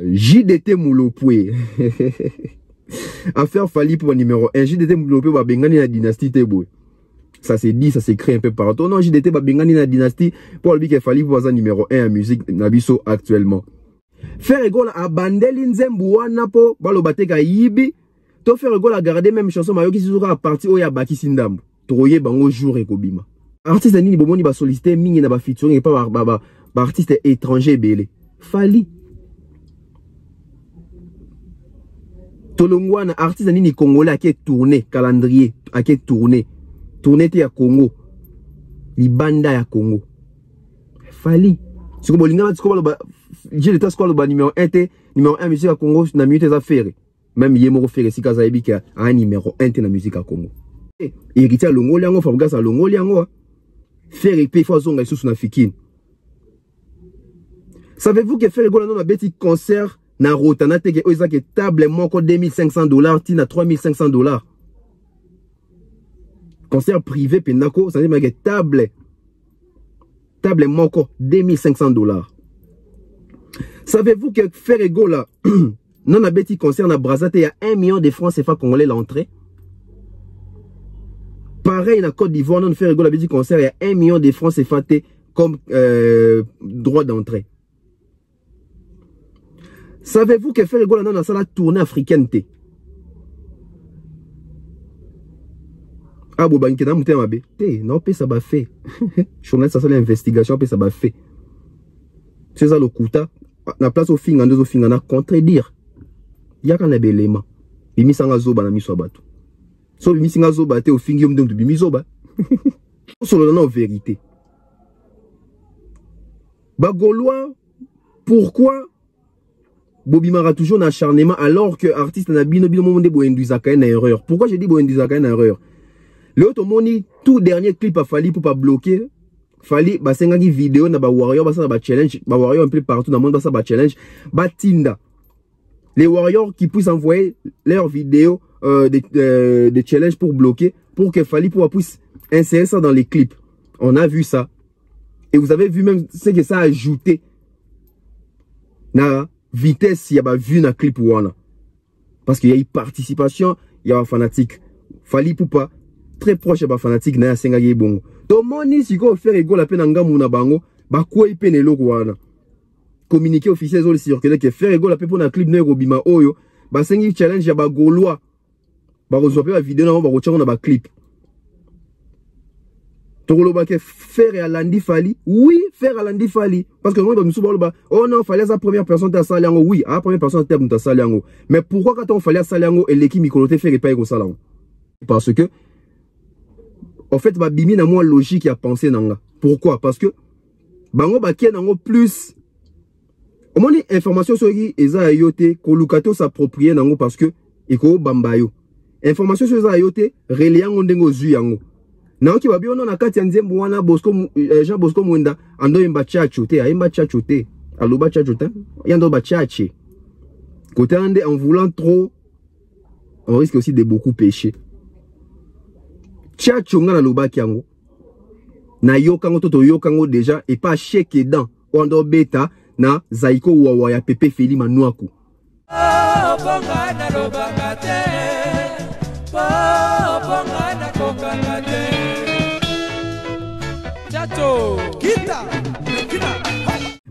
JDT Moulopoué. Affaire Fally pour numéro 1. JDT Moulopoué va bengani la dynastie Teboé. Ça s'est dit, ça s'écrit un peu partout. Non, JDT va bengani la dynastie pour lui qu'il Fally pour avoir numéro 1 en musique Nabiso actuellement. Faire égole à Bandeli Nzembouana po balo bateka yibi. To faire égole à garder même chanson mayo qui sera à partir oya baki sindambu. Troye bango jour et kobima. Artiste nini bomoni ba solliciter mingi na ba featuring et pas ba artiste étranger belé. Fally. Tolongwana artiste nini congolais qui est tourné calendrier qui est tourné te ya Congo. Libanda ya Congo. Fally. Si vous voulez j'ai le temps ba numéro 1 te numéro 1 musique à Congo na minute za faire. Même yemo faire si kaza ebi ka un numéro 1 te na musique à Congo. Héritier à Longo liango fa bugasa Longo liango. Faire épée faut zonga sous na fikine. Savez-vous que faire égole na beti concert na rotana te ke oza ke table moko $2500 tina $3500. Concert privé penako ça veut dire que table moko $2500. Savez-vous que faire égole non a beti concert na Brazate il y a 1 million de francs CFA congolais l'entrée. Pareil na Côte d'Ivoire non faire égole a beti concert il y a 1 million de francs CFA comme droit d'entrée. Savez-vous que faire égole non na sala tournée africaine te? Ah bon bah nkena mutema be te non pe ça ba fait. Journaliste ça l'investigation pe ça ba fait. C'est ça le kuta na place au finga ndozo finga na contredire. Yaka na belema. Bimi sanga zoba na miso bato. So bimi sanga zoba te au fingi yom de bimi zoba. Solo na vérité. Ba Gaulois pourquoi Bobimara toujours un acharnement alors que artiste na bino monde bo induisaka na erreur. Pourquoi j'ai dit bo induisaka na erreur? Le automoni tout dernier clip a Fally pour pas bloquer. Fally ba sengaki vidéo na ba warrior ba sa ba challenge, ba warrior un peu partout dans le monde ba sa ba challenge, ba tinda. Les warriors qui puissent envoyer leurs vidéos de challenge pour bloquer pour que Fally puisse insérer ça dans les clips. On a vu ça. Et vous avez vu même ce que ça a ajouté na vitesse, il y a pas vu na clip wana. Parce qu'il y a eu participation, il y a un fanatique. Fally Poupa très proche de fanatique na senga bongo. Donc moni si ko faire égole la peine ngamu na bango, ba ko ipene loko wana. Communiqué officiel zo le circuler que faire égole la peine pour na clip na robima oyo, ba sengi challenge ya ba Gaulois. Ba rezoper la vidéo na ba ko na ba clip. Tokolo ba ke faire à Landi Fally, oui, faire à Landi Fally parce que moi ba musu ba oh non, Fally sa première personne ta saliango, oui, à première personne ta muta saliango. Mais pourquoi quand on Fally saliango et l'équipe mikoloté faire pas ko salango? Parce que en fait, bah, bimi na moi logique à penser nanga. Pourquoi? Parce que bango ba kie nango plus. Au moins information sur qui eza ayote ko lukato s'approprier nango parce que eko bambayo. Information sur eza ayote reliango ndengo zu yango. Na oki ba biono na kati nzembo wana Bosco Jean Bosco Mwenda ando imba chacho te, imba chacho te. Aloba chacho te. Yando ba chache. Côté ande en voulant trop on risque aussi de beaucoup pécher. Tchachonga na lobaki yango na yokango toto yokango déjà et pas cheke dan ondo beta na zaiko wawa ya Pepe Feli Manuaku.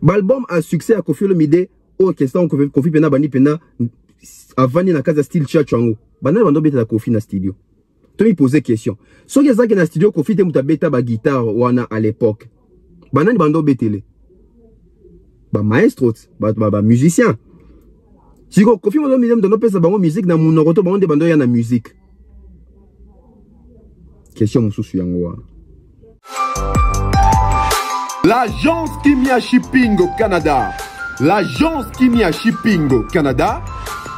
L'album a succès à Koffi Olomide au question Koffi pena bani pena avant na casa style tchachongo bana bando beta la Koffi na studio. Tu me posais question. Si vous avez un studio, Koffi te muta beta ba guitare wana à l'époque. Banani bando betele. Ba maestro, ba musicien. Si Koffi mo midem dans pesa bango musique na munoroto bango de bando ya na musique. Question mususu yango. L'agence Kimia Shipping au Canada. L'agence Kimia Shipping au Canada,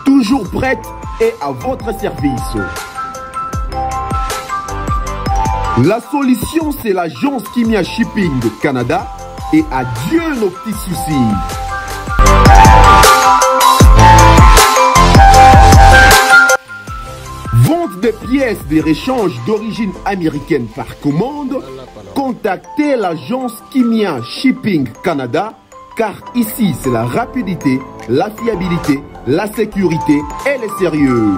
toujours prête et à votre service. La solution, c'est l'agence Kimia Shipping Canada et adieu nos petits soucis. Vente de pièces de rechange d'origine américaine par commande. Contactez l'agence Kimia Shipping Canada car ici c'est la rapidité, la fiabilité, la sécurité et le sérieux.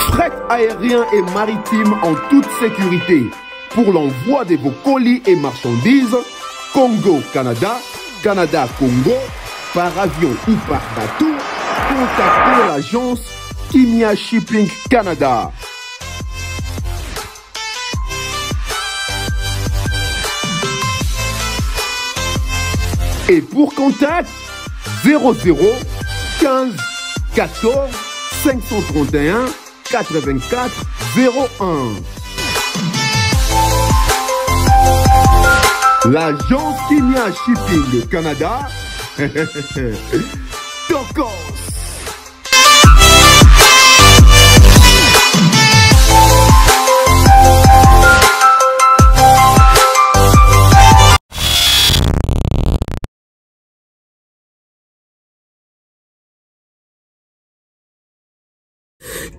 Fret aérien et maritime en toute sécurité. Pour l'envoi de vos colis et marchandises, Congo-Canada, Canada-Congo, par avion ou par bateau, contactez l'agence Kimia Shipping Canada. Et pour contact, 00 15 14 531 84 01. L'agence Kimia Shipping Canada, Tokos.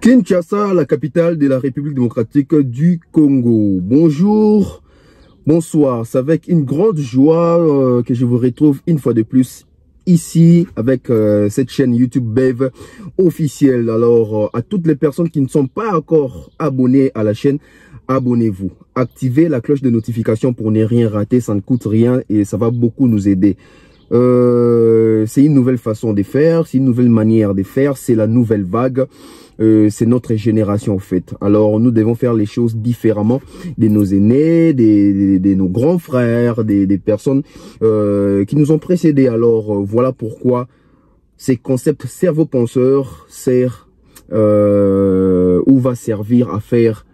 Kinshasa, la capitale de la République démocratique du Congo. Bonjour, bonsoir. C'est avec une grande joie que je vous retrouve une fois de plus ici avec cette chaîne YouTube Bev officielle. Alors, à toutes les personnes qui ne sont pas encore abonnées à la chaîne, abonnez-vous. Activez la cloche de notification pour ne rien rater. Ça ne coûte rien et ça va beaucoup nous aider. C'est une nouvelle façon de faire, c'est une nouvelle manière de faire, c'est la nouvelle vague. C'est notre génération en fait. Alors nous devons faire les choses différemment de nos aînés, de nos grands frères, des personnes qui nous ont précédés. Alors voilà pourquoi ces concepts cerveau-penseur sert ou va servir à faire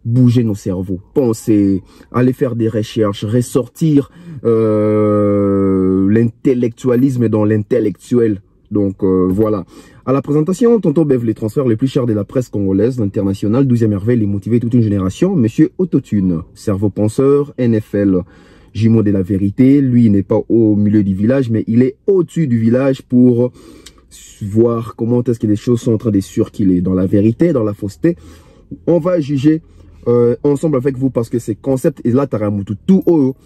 bouger nos cerveaux, penser, aller faire des recherches, ressortir l'intellectualisme dans l'intellectuel. Donc voilà. À la présentation, tonton Bev, les transferts les plus chers de la presse congolaise, internationale, 12e merveille, les motiver toute une génération, monsieur Autotune, cerveau penseur, NFL, jumeau de la vérité. Lui, il n'est pas au milieu du village, mais il est au-dessus du village pour voir comment est-ce que les choses sont en train de surquiler dans la vérité, dans la fausseté. On va juger ensemble avec vous parce que ces concepts, et là, taramutu tout haut.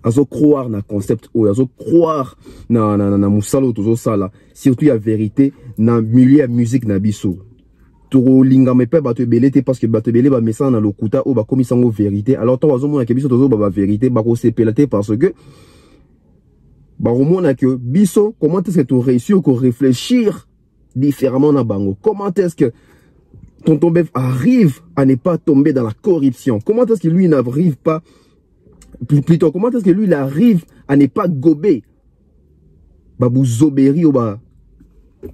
Azo croire na concept ou azo croire na musalo tozo sala surtout la vérité na milieu ya musique na biso to linga me pe bato belete parce que bato belé ba message na lokuta o ba komisa ngo vérité alors to azo mona ke biso tozo ba vérité ba ko sepelate parce que ba romona que biso comment est-ce que tu réussis à réfléchir différemment na bango, comment est-ce que tonton Bev arrive à ne pas tomber dans la corruption, comment est-ce que lui n'arrive pas plutôt, comment est-ce que lui, il arrive à ne pas gober Babou Zoberi ou ba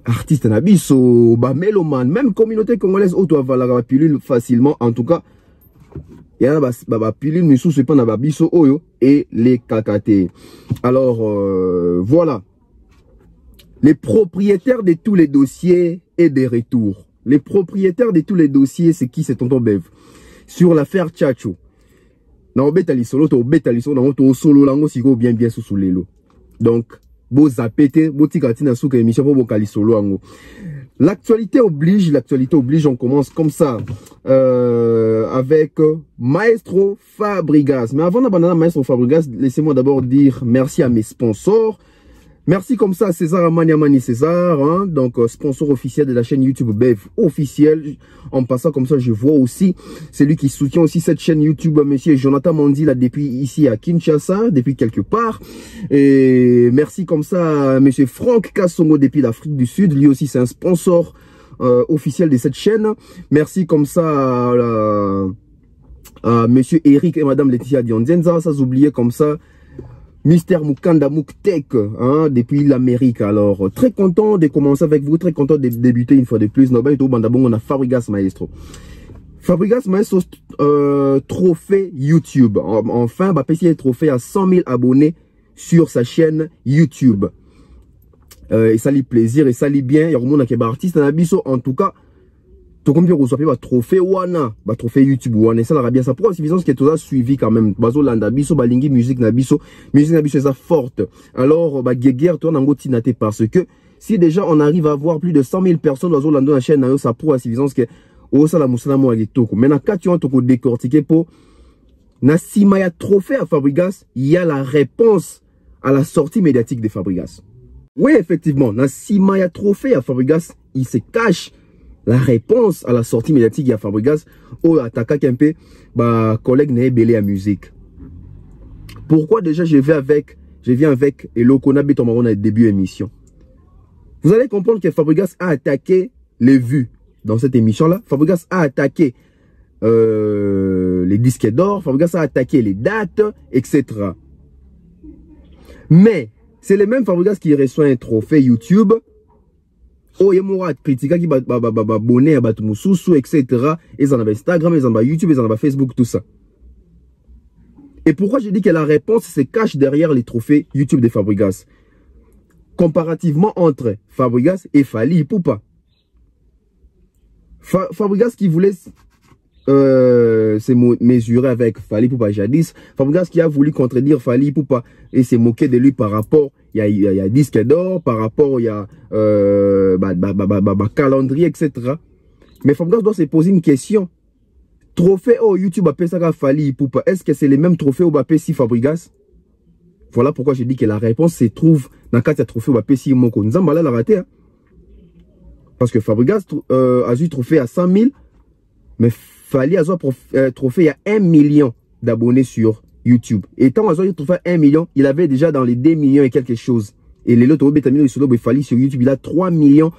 artiste nabiso, ba mélomane, même communauté congolaise, où tu vas la pilule facilement. En tout cas, il y a ba pilule, mais sous ce pas na babiso oyo et les kakaté. Alors, voilà. Les propriétaires de tous les dossiers et des retours. Les propriétaires de tous les dossiers, c'est qui? C'est tonton Bev. Sur l'affaire Tchatcho. Donc, l'actualité oblige, on commence comme ça avec Maestro Fabregas. Mais avant d'abandonner Maestro Fabregas, laissez-moi d'abord dire merci à mes sponsors. Merci comme ça à César Amaniamani César, hein, donc sponsor officiel de la chaîne YouTube Bev officiel. En passant comme ça, je vois aussi celui qui soutient aussi cette chaîne YouTube, monsieur Jonathan Mandi, là depuis ici à Kinshasa, depuis quelque part. Et merci comme ça à monsieur Franck Kassongo depuis l'Afrique du Sud, lui aussi c'est un sponsor officiel de cette chaîne. Merci comme ça à monsieur Eric et madame Laetitia Dionzenza, sans oublier comme ça Mister Mukanda Muktek, hein, depuis l'Amérique. Alors, très content de commencer avec vous, très content de débuter une fois de plus. On a Fabregas Maestro. Fabregas Maestro, trophée YouTube. Enfin, bah, PC trophée à 100 000 abonnés sur sa chaîne YouTube. Et ça lui plaisir, et ça lui bien. Il y a un qui est artiste, en tout cas. Tout comme vous avez un trophée wana, un trophée YouTube wana, ça la bien ça pour suffisance que tout ça suivi quand même. Bazo landa biso balingi musique na biso ça forte. Alors bah guerre toi nango tinate parce que si déjà on arrive à avoir plus de 100 000 personnes bazo landa la chaîne na ça pour suffisance que oh ça la musala mo agitoko. Maintenant quand tu as to décortiquer pour na Simaya trophée à Fabregas, il y a la réponse à la sortie médiatique de Fabregas. Oui, effectivement, na Simaya trophée à Fabregas, il se cache la réponse à la sortie médiatique de Fabregas au attaquant Kempe, bah collègue n'est belé à musique. Pourquoi déjà je viens avec Elokona Betomaron à début émission. Vous allez comprendre que Fabregas a attaqué les vues dans cette émission-là. Fabregas a attaqué les disques d'or. Fabregas a attaqué les dates, etc. Mais c'est le même Fabregas qui reçoit un trophée YouTube. Oh, il y a critique qui va abonner à Batumususu, etc. Ils en ont Instagram, ils en ont YouTube, ils en ont Facebook, tout ça. Et pourquoi je dis que la réponse se cache derrière les trophées YouTube de Fabregas? Comparativement entre Fabregas et Fally Ipupa. Fabregas qui voulait se mesurer avec Fally Ipupa jadis. Fabregas qui a voulu contredire Fally Ipupa et se moquer de lui par rapport, il y a disque d'or, par rapport, il y a calendrier, etc. Mais Fabregas doit se poser une question. Trophée au YouTube appelle ça Fally Ipupa. Est-ce que c'est les mêmes trophées au Bapé si Fabregas? Voilà pourquoi je dis que la réponse se trouve dans le cas de trophée au Bapé si Moko. Nous avons la raté. Hein? Parce que Fabregas a eu trophée à 100 000, mais Fally a eu trophée à 1 million d'abonnés sur YouTube. Et tant qu'il a eu trophée à 1 million, il avait déjà dans les 2 millions et quelque chose. Et les autres Betamino et Fally sur YouTube, il a 3 millions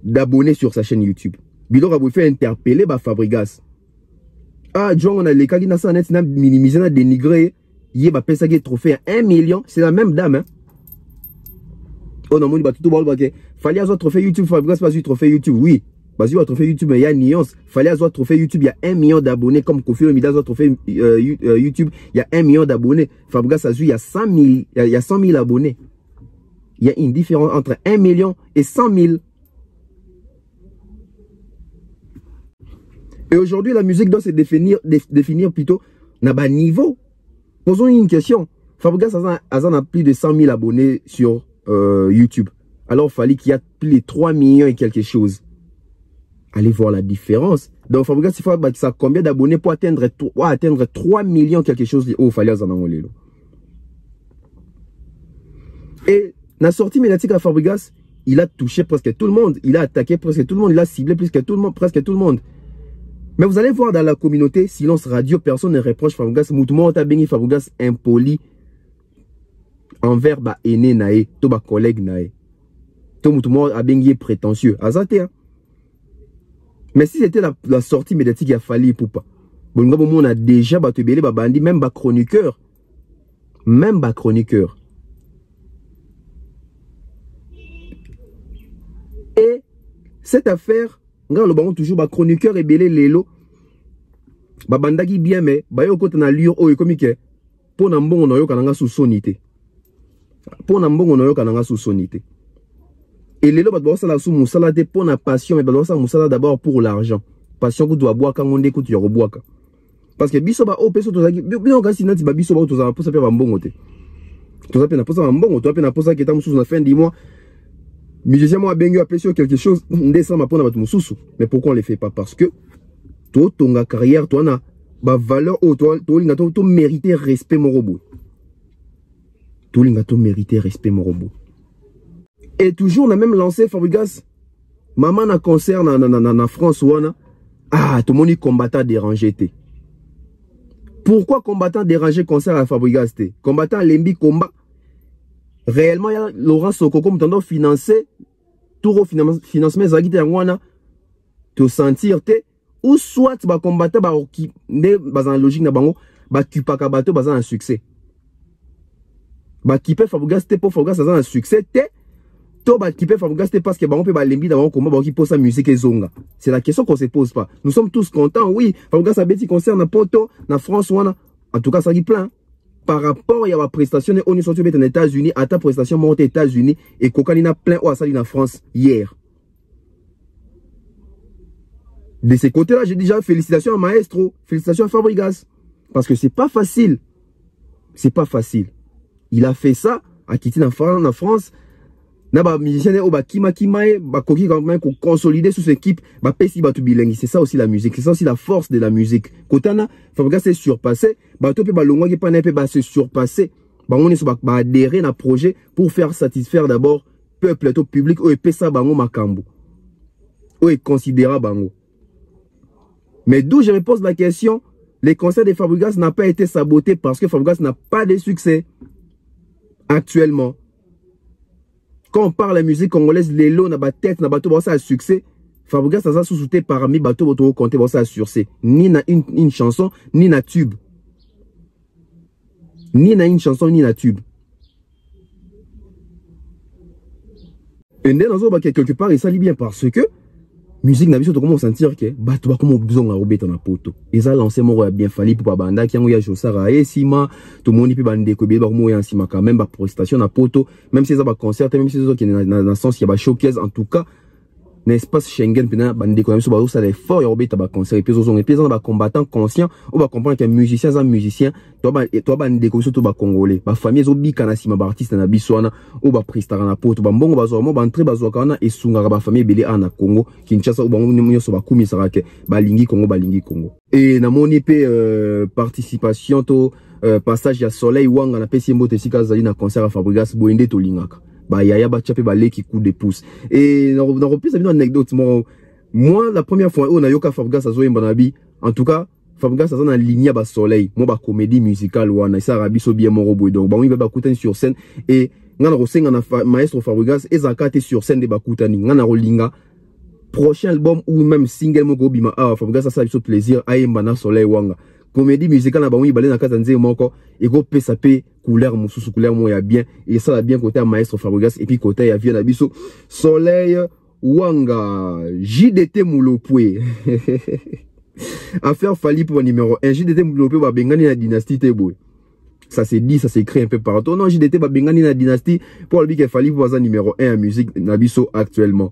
d'abonnés sur sa chaîne YouTube. Bilo a fait interpeller Fabregas. Ah, John, on a les cas qui n'a minimisé, n'a dénigré. Il y a un trophée à 1 million. C'est la même dame. Hein? Oh non, il fallait avoir trophée YouTube. Fabregas pas eu trophée YouTube. Oui. Parce qu'il y a trophée YouTube, mais il y a une nuance. Fallait avoir trophée YouTube. Il y a 1 million d'abonnés. Comme Kofi Olomide a trophée YouTube. Il y a 1 million d'abonnés. Fabregas a eu, il y a 100 000 abonnés. Il y a une différence entre 1 million et 100 000. Et aujourd'hui, la musique doit se définir plutôt dans bas niveau. Posons une question. Fabregas a plus de 100 000 abonnés sur YouTube. Alors, il fallait qu'il y ait plus de 3 millions et quelque chose. Allez voir la différence. Donc, Fabregas, il faut ça combien d'abonnés pour atteindre 3 millions quelque chose. Oh, il fallait en Et la sortie médiatique à Fabregas, il a touché presque tout le monde. Il a attaqué presque tout le monde. Il a ciblé presque tout le monde. Mais vous allez voir dans la communauté, silence radio, personne ne reproche Fabregas. Moutouma a béni Fabregas impoli envers ba aîné nae, to ba collègue nae. To Moutouma a béni prétentieux. Azate, hein? Mais si c'était la sortie médiatique, il a fallu Ipupa. Bon, on a déjà battu belé, bandi, même ba chroniqueur. Même ba chroniqueur. Et cette affaire, le baron toujours ba chroniqueur et belé lelo ba bandaki bien mais ba yo kota na lure o ekomi ke pona mbongo no yo kananga sous sonité pona mbongo no yo kananga sous sonité et lelo ba doit sala sous musala te pona passion mais ba doit sala musala d'abord pour l'argent passion que doit boire quand on écoute yo boire parce que biso ba o peso to zaki bien kasi nati ba biso ba to za pour ça pe ba mbongo te to za pe na pour ça mbongo to pe na pour ça que tam sous na fin du mois. Musicien moi bengi appelé sur quelque chose décembre pour notre mususu. Mais pourquoi on les fait pas? Parce que toi ton carrière toi na ba valeur au toi to mériter respect mon robot. Toi to mériter respect mon robot. Et toujours on a même lancé Fabregas maman na concert na France wana ah tout le monde combattant dérangé té. Pourquoi combattant dérangé concert à Fabregas té? Combattant lembi combat. Réellement, il y a Laurent Soko comme tendance financer tout au financement zagite ngwana te sentir te ou soit ba combattre ba qui ne bazan logique na bango ba kipaka bato bazan un succès ba kipe Fabregas te pour Fabregas bazan un succès te to ba kipe Fabregas te parce que bango pe ba lembi d'abord comment ba qui pose sa musique et zonga. C'est la question qu'on se pose pas. Nous sommes tous contents oui Fabregas a bêti concert na Poto na France wana en tout cas ça qui plein. Par rapport à la prestation, on est sorti aux États-Unis, à ta prestation monte aux États-Unis et Kokanina plein ou à salir en France hier. De ces côtés-là, j'ai déjà félicitations à Maestro, félicitations à Fabregas. Parce que c'est pas facile. C'est pas facile. Il a fait ça, à quitter en France. na ba musicien o ba kima ba koki quand même ko consolider sous équipe ba pesi ba tu bilingue. C'est ça aussi la musique, c'est ça aussi la force de la musique. Kotana Fabregas s'est surpassé, ba to pe ba longwa ki pa na pe ba se surpasser. Ba on est ba adhérer na projet pour faire satisfaire d'abord peuple to public o pesa bango makambo. O est considérable bango. Mais d'où je me pose la question, les concerts de Fabregas n'ont pas été sabotés parce que Fabregas n'a pas de succès actuellement. Quand on parle de la musique congolaise, les lots n'a pas tête, n'a pas tout ça succès. Fabregas a sous-souté parmi bateau votre compter ça succès. Ni na une chanson, ni na tube. Ni na une chanson, ni na tube. Et dans quelque part, il s'allie bien parce que musique n'a pas comment sentir que bateau va comme besoin à rebeter dans la poto. Ils ont lancé mon bien fallu pour banda qui a eu Josara et Sima, tout le monde peut bander que bien moi en Sima quand même ba prestation na poto, même si ça va concert, même si ça qui dans sens il y a ba showcase en tout cas. L'espace Schengen pena bande quand même sur ba ça les fort et rebeter ba concert et puis on ba combattant conscient, on va comprendre que musicien sans musicien, toi bande comme surtout ba congolais, ba famille zo bi kana Sima ba artiste na biswana, ou ba prestara na poto, ba mbongo ba zo mo ba entrer ba zo kana et sunga ba famille belé en Congo, Kinshasa ou ba nyo so ba kumi sarake, ba lingi Congo. Et na moni pe participation to passage ya Soleil Wanga na pesi mbote sika zali na concert à Fabregas boende to lingaka. Bah yaya ba chapé ba leki coup de pouce. Et dans reprise une anecdote moi la première fois on a yoka Fabregas azo mbanabi en tout cas Fabregas azo na ligne ba Soleil moi ba comédie musicale wana ça rabi so bien moro boy donc ba on va kutani sur scène et ngana rosenga na maestro Fabregas ezakate sur scène de bakutani ngana rolinga prochain album ou même single moko bima Fabregas ça biso plaisir ayemba na Soleil Wanga comédie musicale na ba on balé na kata nze moko et go pesa pe couleur mususu couleur mo ya bien et ça la bien côté à maestro Fabregas et puis côté ya vient biso Soleil Wanga JDT Moulopoué affaire Fali pour numéro 1 JDT Moulopoué ba bengani na dynastie Teboy ça c'est dit ça s'écrit un peu partout non JDT ba bengani na dynastie pour le bique Fali pour ça numéro 1 en musique na biso actuellement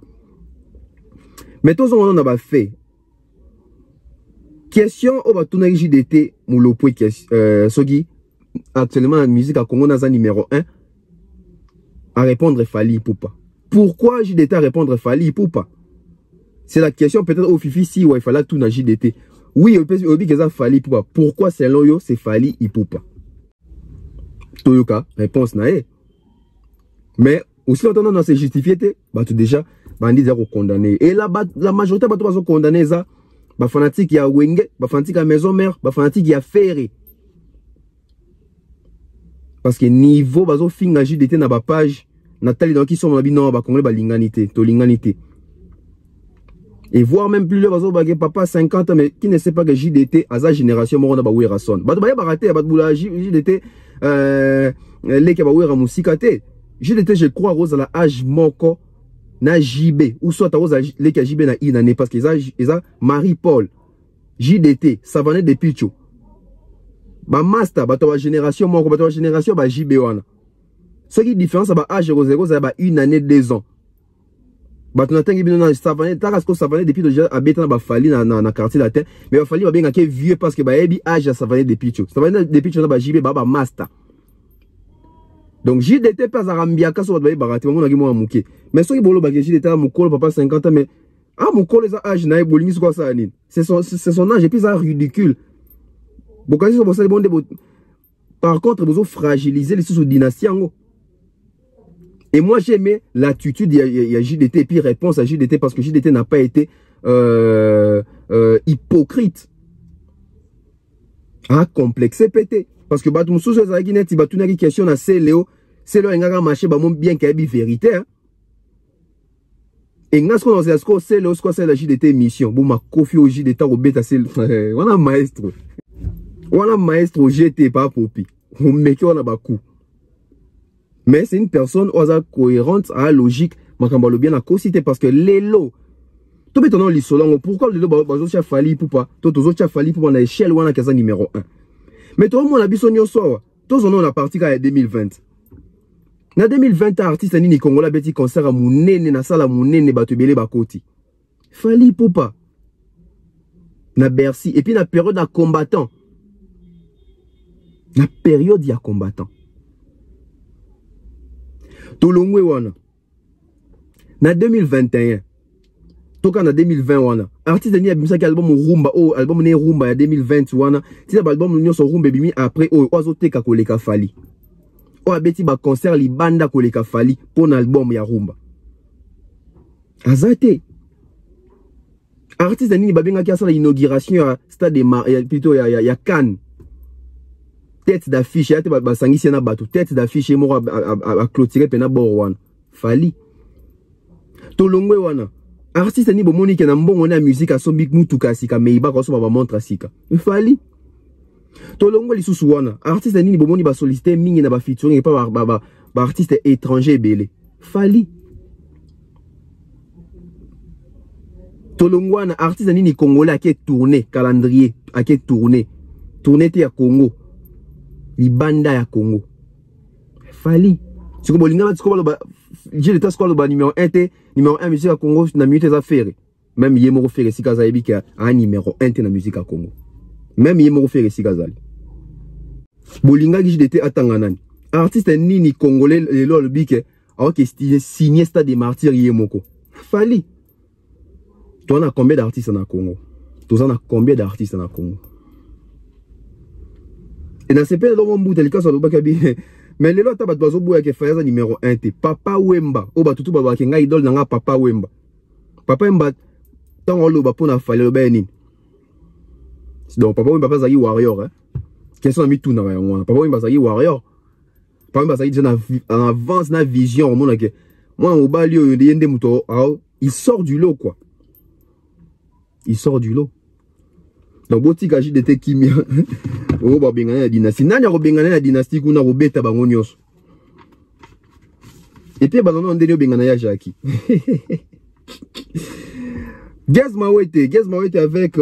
mais tous on a ba fait question au ba tourner JDT Moulopoué sogi actuellement la musique à Congo dans un numéro 1 à répondre Fali Ipupa. Pourquoi JDT à répondre Fali Ipupa? C'est la question peut-être au Fifi si il fallait tout na JDT. Oui, au dit que ça Fali Ipupa. Pourquoi c'est loyo c'est Fali Ipupa? Toyoka réponse nae. Mais aussi longtemps dans ces justifié bah tout déjà bandit zéro condamné. Et là la majorité bah tout condamné ça bah fanatique ya Wenge, bah fanatique à maison mère, bah fanatique ya Ferré. Parce que niveau bazo finga JDT na ba page Nathalie donc qui sont na bino ba congolais ba linganité to linganité et voir même plus le bazo bagé papa 50 ans mais qui ne sait pas que JDT à sa génération mo na ba wera son ba ba raté ba bula JDT les ke ba wera musika té JDT je crois rose à la âge moko na JB ou soit rose les ke JB na inane parce que ça Marie-Paul JDT ça venait de Picho ba master ba to génération moko ba to génération ba JB wana ce qui différence ba âge 00 ça ba une année 2 ans ba to natangi bino na savane ta parce que savane depuis déjà habiter ba Fali na quartier latin mais ba Fali ba benga ke vieux parce que ba ebi âge savane de Picho savane de Picho na ba JB ba master donc JDT pas à rambiaka so ba barati mo na ki mo muke mais ce qui bolo ba JDT mukolo papa 50 ans mais mukolo za âge na bolingi quoi ça nini c'est son âge et puis ça ridicule. Par contre, vous fragiliser les sous-dynasties. Et moi, j'aimais l'attitude de JDT et puis réponse à JDT parce que JDT n'a pas été hypocrite. Complexé, pété. Parce que Batum Sousa Zaginet, il va tout une question à Céléo. C'est le Ngaga marché, bien qu'il y ait vérité. Et nous avons dit que c'est la JDT mission. Bon, ma coffee au JDT au bêta, c'est le maestro. Voilà maestro GT pas popi. On met qu'on a beaucoup. Mais c'est une personne cohérente, à logique, makambalo bien à cosité parce que les lots. Tout maintenant l'isolant. Pourquoi les lots bazo cha Fali Ipupa? Tout aux autres Fali Ipupa na échelle wana kaza numéro 1. Mais tout le monde a bisonio soa. Tous on a parti à 2020. Na 2020 artiste nini Congola beti concert à munene na sala munene batubele bakoti. Fali Ipupa. Na Bercy et puis na période à combattant. La période ya combattant. Tolongwe wana. Na 2021. Toka na 2020 wana. Artiste ni abimisa ki album Rumba. Oh, album ne Rumba ya 2020 wana. Tina ba album l'Union so Rumba bimi après oh ozo teka koleka fali. Oh abeti ba concert li banda koleka fali pour album ya Rumba. Azate. Artiste ni babenga ki asala inauguration ya stade de plutôt ya Cannes. Tête d'affiche ya te ba sangisi na bato. Tête d'affiche mo a clôturer pena bord wana. Fali. Tolongwe wana. Artiste ni bomoni ke na mbongo na musique asombi mutuka sika meiba ko so ba montre sika. Fali. Tolongwe lisusu wana. Artiste ni bomoni ba solliciter mingi na ba featuring et pas ba artiste étranger belé. Fali. Tolongwe wana artiste ni congolais qui tourner calendrier, qui tourner te ya Congo. Libanda ya Congo. Fali. Siko bolinga ba siko ba j'ai l'état squad ba numéro 1 te numéro 1 musique à Congo na minute za faire même yemo faire sika za ebika a numéro 1 te na musique à Congo même yemo faire sika za bolinga gi j'étais atanga nani artiste nini congolais le bike a que signé Stade des Martyrs yemoko Fali. Toi on a combien d'artistes na Congo? Toi on a combien d'artistes na Congo? Et dans ces pays là on bout le cas sur le bakabi. Mais les lois bazo boya ke fayaza numéro 1 te Papa Wemba o ba tutu ba ke nga idole na nga Papa Wemba. Papa Wemba tant lo ba pona fale lo ba nini. Donc Papa Wemba pas zaki warrior hein. Question mi tout na ba ngwana. Papa Wemba zaki warrior. Papa Wemba zaki déjà en avance na vision mon ke moi au bali yo yende muto il sort du lot quoi. Il sort du lot. Donc boti kaji de te kimia. Oh ba bengana na dynastie. Nani ko bengana na dynastie kuna ko beta bango nyos. Et puis ba non ndeni bengana ya Jackie. Gaz Mawete avec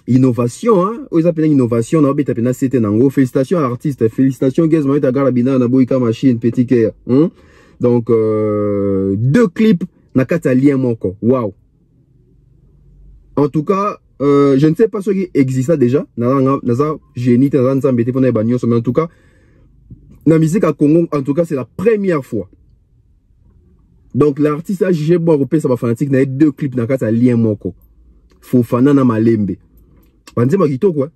innovation hein. Ils appellent innovation na beta pena c'était nango. Félicitations à l'artiste, félicitations Gaz Mawete à Garabina na Boyka Machine petit cœur. Donc 2 clips na kata lien moko. Wow. En tout cas je ne sais pas ce qui existe déjà. Naza génie, naza embêté pour les bagnos, mais en tout cas, la musique à Congo, en tout cas, c'est la première fois. Donc l'artiste a jugé bon européen, ça va fanatique, n'a 2 clips dans le lien moko. Fofana na Malembe. Pensez moi Kito quoi.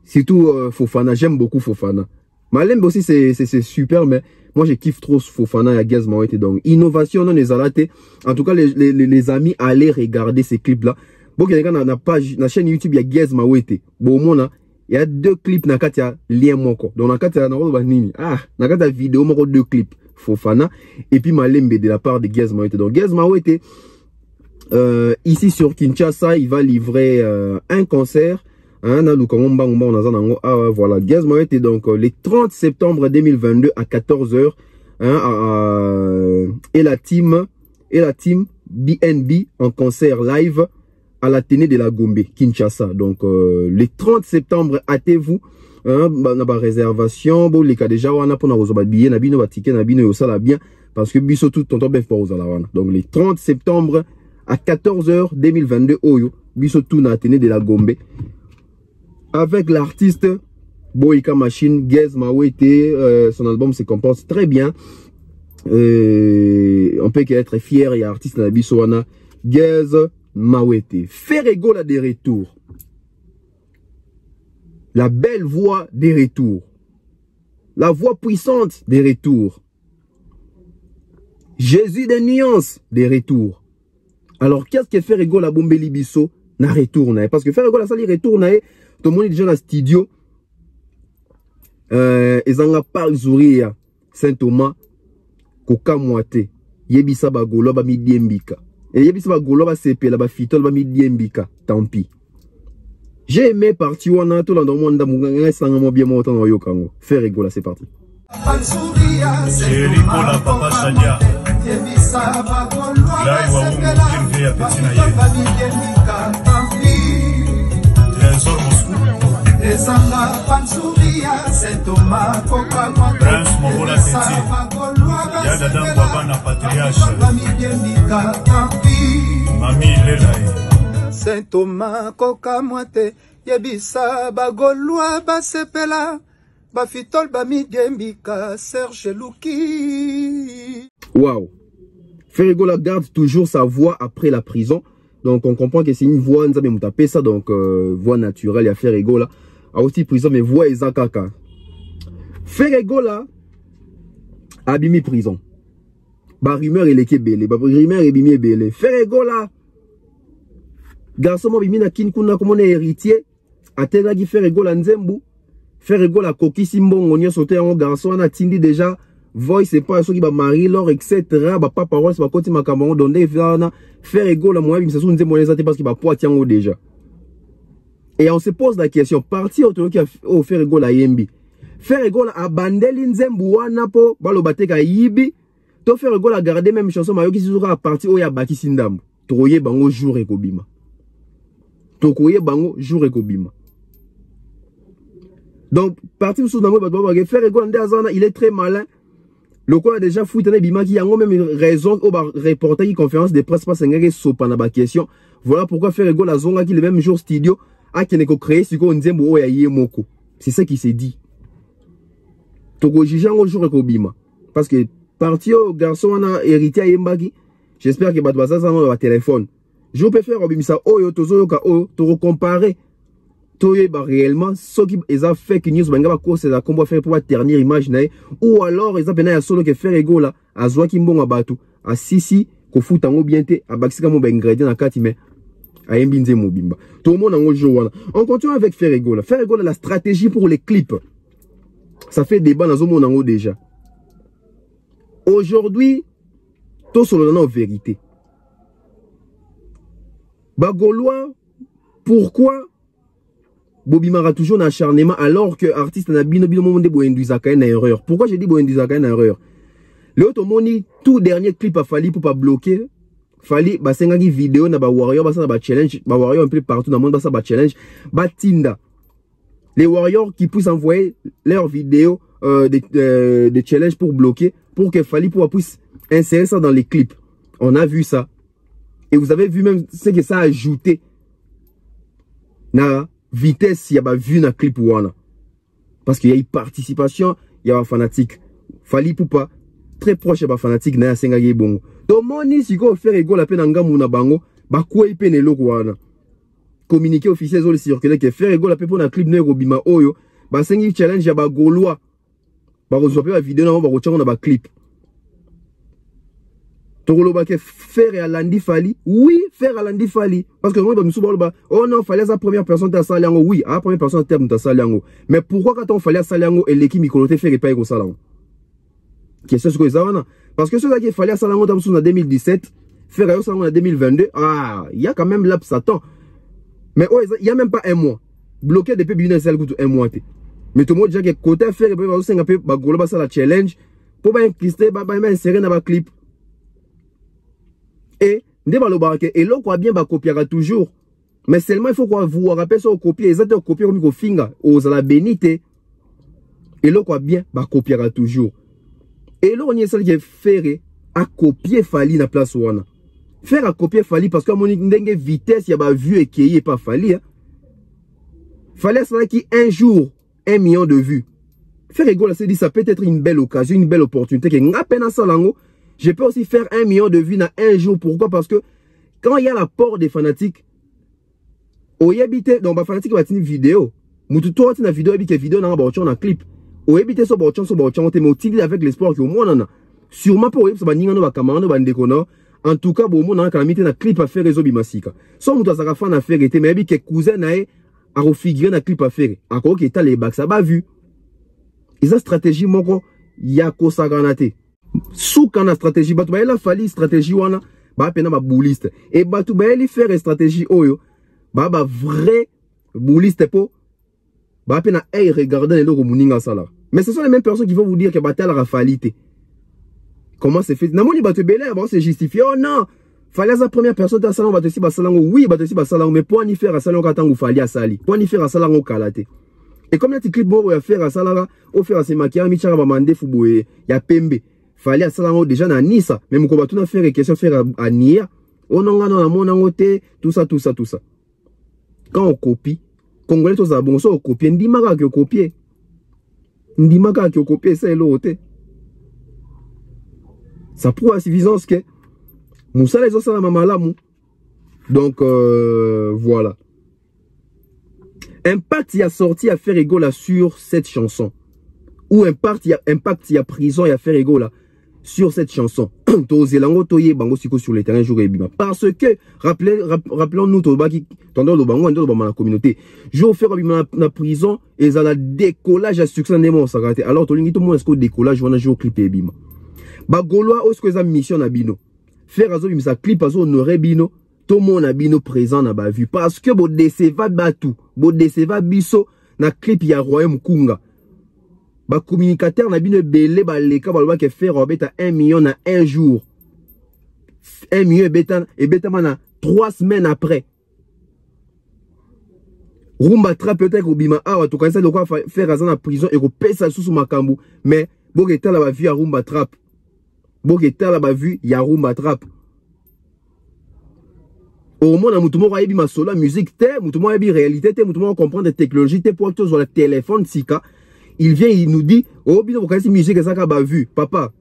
Surtout Fofana, j'aime beaucoup Fofana. Malembe aussi c'est super, mais moi je kiffe trop Fofana et Gaz Mawete. Donc innovation non les alaté. En tout cas les amis allez regarder ces clips là. Bon, quelqu'un dans la page, la chaîne YouTube, il y a Gaz Mawete. Bon, il y a 2 clips dans le lien moko. Donc, dans la vidéo, 2 clips. Fofana. Et puis, Malembe de la part de Gaz Mawete. Donc, Gaz Mawete, ici sur Kinshasa, il va livrer un concert. Voilà, Gaz Mawete, donc, le 30 septembre 2022 à 14h. Et la team BNB en concert live à la Téné de la Gombe, Kinshasa. Donc, le 30 septembre, hâtez-vous. Ba réservation, bon, les cas déjà, on a pour nous billet, na bino, ticket, na bino, ça la bien. Parce que biso tout tonton bef pour la wana. Donc, le 30 septembre, à 14h 2022, oyo, biso tout na Téné de la Gombe. Avec l'artiste, Boyka Machine, Gaz Mawete, son album se comporte très bien. On peut être fier, il y a artiste na biso wana, Gaz Mawete. Ferrego là des retours. La belle voix des retours. La voix puissante des retours. Jésus des nuances des retours. Alors qu'est-ce que Ferrego la bombe libiso na retourne? Parce que Ferrego la sali retourne. Tout le monde est déjà dans le studio. Ils en parlent sourire. Saint Thomas. Koka moite. Yebisa bagolo ba midiembika. Et yebisa bagolo ba sepe la ba fitol ba midiembika. Tant pis. J'ai aimé partir on a tout dans le monde d'amour sans bien monter dans yokango. Ferrego là c'est parti. Chéri Paula Papa Sadia. Là il va où il vit à petit naïe. Trésor Moscou. Prince Mobola Teti. Yada dan Baba na patriarche. Mami Lelaï. Saint Thomas koka mwate yebisa bagolwa basepela bafitol bamidembika Serge Luki. Wow. Ferregola garde toujours sa voix après la prison. Donc on comprend que c'est une voix, nous avons tapé ça, donc voix naturelle, il y a Ferregola. A aussi prison, mais voix ezakaka. Ferregola a bimi prison. Ba rumeur il est belé, ba rumeur est bimi belé. Ferregola garçon mo bimi na kinkuna comme on est héritier, atela gi Ferregola nzembu. Ferregola koki simbongo nyo sauter en garçon na tindi déjà voice c'est pas ceux qui ba mari leur etc. ba pas parole c'est pas côté makambo donné fana Ferregola moi bimi sasu nzembo les parce qu'il ba poiti en déjà. Et on se pose la question, parti autour qui a Ferregola yembi. Ferregola a bandeli nzembu wana po balo bateka yibi. To Ferregola garder même chanson mayo qui sera à partir oya baki sindambu. Toye bango jour ekobima. Tokoye bango jour ekobima. Donc parti sous namo bato ba Ferregola ndazana il est très malin. Le quoi a déjà foutu na bima qui yango même raison au reporter qui conférence de presse pas sengé sopana ba question. Voilà pourquoi Ferregola zonga qui le même jour studio a keneko créé ce qu'on nzembu oya yemoko. C'est ça qui s'est dit. Toko jijango jour ekobima parce que parti au garçon a hérité à Yembaki. J'espère que bato ça dans le téléphone. Je peux faire obimisa oyo tozo ka oyo to comparer toye ba réellement ce qui est fake news banga ba cause la combo faire pour ternir image nae ou alors ils a pena ya solo que Ferregola azwa kimbonga batu a sisi ko futango bienté a bakisika mo ba ingrédient na kati mais a yembinze mobimba. Tout le monde en jour. On continue avec Ferregola. Ferregola la stratégie pour les clips. Ça fait débat dans mon ango déjà. Aujourd'hui, tout sur la vérité. Bagolois, pourquoi Bobimara toujours un acharnement alors que artiste n'a bino monde boenduzaka une erreur. Pourquoi j'ai dit boenduzaka une erreur? Le automoni tout dernier clip a fallu pour pas bloquer. Fali basenga ki vidéo na ba warrior basa ba challenge ba warrior un peu partout dans le monde basa ba challenge ba tinda les warriors qui puissent envoyer leurs vidéos de challenge pour bloquer pour que Fali puisse insérer ça dans les clips. On a vu ça et vous avez vu même ce que ça a ajouté na vitesse il y a pas vu na clip wana parce qu'il y a eu participation il y a un fanatique Fali Poupa très proche de fanatique na senga ye bongo. Donc moni siko Ferregola pe na ngamu na bango ba kwei pe ne loko wana. Communiqué officiel zo le circuler que Ferregola pe pour na clip ne robima oyo ba sengi challenge ya ba Gaulois. Ba ko zope ba vidéo na ba ko tchanga na ba clip. Tokolo ba ke faire à Landi Fali. Oui, faire à Landi Fali parce que moi ba musu ba oh non, fallait sa première personne ta salango. Oui, à première personne terme ta salango. Mais pourquoi quand on fallait salango et l'équipe mikoloté faire pas ko salango? Question ce que ça va parce que ceux qui fallait à Salango en 2017 faire à Salango en 2022 ah il y a quand même laps à temps mais oh il y a même pas un mois bloqué depuis bien un mois mais tout le monde déjà que côté faire et puis aussi un peu ba golo ba ça la challenge pour ba insister ba insérer dans ba clip et ndé ba lo barake et là quoi bien ba copiera toujours mais seulement il faut quoi vous rappeler ça copier exactement copier comme ko finga aux la bénité et là quoi bien ba copiera toujours. Et là, on y est celle qui est faire à copier Fali na place wana. Faire à copier Fali parce que mon vitesse, il y a pas vu et qui est pas Fali. Hein. Fallait ça qui un jour 1 million de vues. Ferregola s'est dit ça peut être une belle occasion, une belle opportunité. Que à peine à Salango, je peux aussi faire 1 million de vues dans un jour. Pourquoi? Parce que quand il y a l'apport des fanatiques, au yabité, donc les fanatiques va tenir une vidéo. Moutou toi tu na vidéo et que vidéo na ba un clip. Ou éviter ce botchon, mais utiliser avec l'espoir que au moins on a. Sûrement pour ça, n'ingano ba kamano ba ndekono. En tout cas, bon, on a calamité na clip à faire réseau bimasika. Sans mouta ça fan à faire était, mais que cousin nae a refiguré na clip à faire. Encore qui est les bacs, ça ba vu. Ils ont stratégie moko yako saganate. Sous kana stratégie, batu ba la fali stratégie wana ba pena ba bouliste. Et batu ba li faire stratégie oyo ba vrai bouliste po. Ba pena hey regardez les logos muninga sala. Mais ce sont les mêmes personnes qui vont vous dire que Batal a falité. Comment c'est fait? Namoni Bato Belé, c'est justifié. Oh non! Fallait la première personne dans le salon, Bato si Basalango. Oui, Bato si Basalango, mais pour y faire à salon quand vous fallait à Sali. Pour y faire à salon Kalate. Et comme il y a des clips bon, à faire à Salara, au faire à ses maquillages, Michara Bamande Fouboué, il y a Pembe. Fallait à salon déjà dans Nice. Même quand on a fait question faire à Nia. Oh non, non, mon angoté, tout ça. Quand on copie, Congolais, tous à bon, ça, on copie, Ndimaka qui copie. Ndimaka qui a copié ça et l'autre. Ça prouve la suffisance que Moussa les osala mamalamu. Donc voilà. Impact y a sorti à faire égaux là sur cette chanson. Ou Impact y a prison y a faire égaux là sur cette chanson. Tozelango toye bango siko sur le terrain jour et bima. Parce que rappelons-nous tobaki tendons le bango ndo dans la communauté. Je faire bima na prison et ça la décollage à succès ndemo sakate. Alors tolingi tout le monde est-ce que décollage wana jo clip et bima. Ba Gaulois osko za mission na bino. Faire azo bima sa clip azo honorer bino. Tout le monde a bino présent na ba vue parce que bo déceva batu, bo déceva biso na clip ya Royaume Kunga. Ba communicateur na bino belé ba leka ba loba ke faire obeta 1 million na un jour. 1 million et beta mana 3 semaines après. Rumba trap peut-être obima awa to kanisa de quoi faire azana na prison et ko pesa sous makambu mais bo ke tala ba vue ya Rumba trap. Bo ke tala ba vue ya Rumba trap. Au moins, nous avons dit ma solo musique, nous avons dit réalité, nous avons comprendre des technologies, pour tous sur le téléphone, sika. Il vient, il nous dit, oh, bien, vous connaissez musique, ça qu'a vu, papa.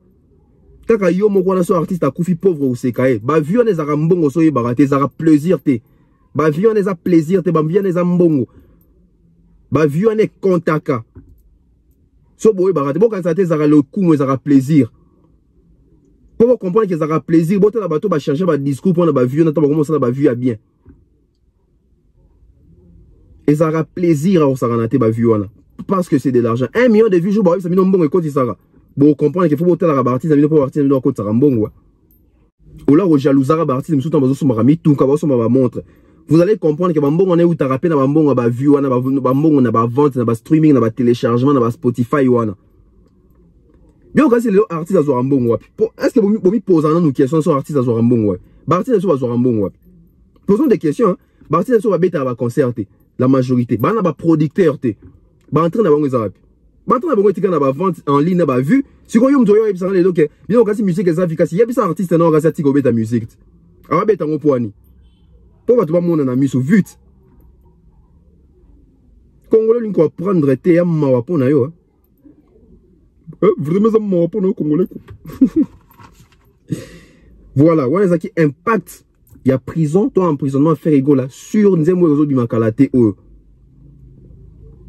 Quand yo mo kwana so artiste a koufi pauvre ou sekae, ba vu on ezara mbongo so yebara te, ezara plaisir te. Ba vu on ezara plaisir te, ba vu on ezara mbongo. Ba vu on est kontaka. So boye barate, bo quand ça te ezara le coup, ezara plaisir. Pour vous comprendre que ça aura plaisir, bon, la bateau va changer votre discours pour la vue, on attend comment ça va vue à bien. Et ça aura plaisir à ça va vue parce que c'est de l'argent. 1 million de vues, je vois ça vient bon et quand ça va. Bon, comprendre qu'il faut botter la partie, ça vient pour partir de côté ça bon. Ou là, au jalousara partie, me sous tambazo sur ma rami, tout comme ça ma montre. Vous allez comprendre que bambon on est où t'as rappelé na bambon on a vue, on a bambon on a vente, on a streaming, on a téléchargement, on a Spotify ou bien quand c'est les artistes à Zorambon, est-ce que vous me posez une question sur artistes à Zorambon? Artistes à Zorambon, posons des questions. Artistes à bêta à concerter la majorité. Bah on a producteur té. Bah en train d'avoir les arabes. Bah en train d'avoir été dans vente en ligne n'a pas vu. Si vous avez eu besoin de donc bien quand c'est musique est efficace. Il y a des artistes non rasati go bêta musique. Ah bêta on poani. Pour pas tout le monde en a mis sous vite. Congolais lui quoi prendre té à mawapo na yo. Vraiment ça m'a pas congolais. Voilà, ouais ça qui impact. Il y a prison, toi emprisonnement faire égaux là sur nzembo réseau bima kalate o.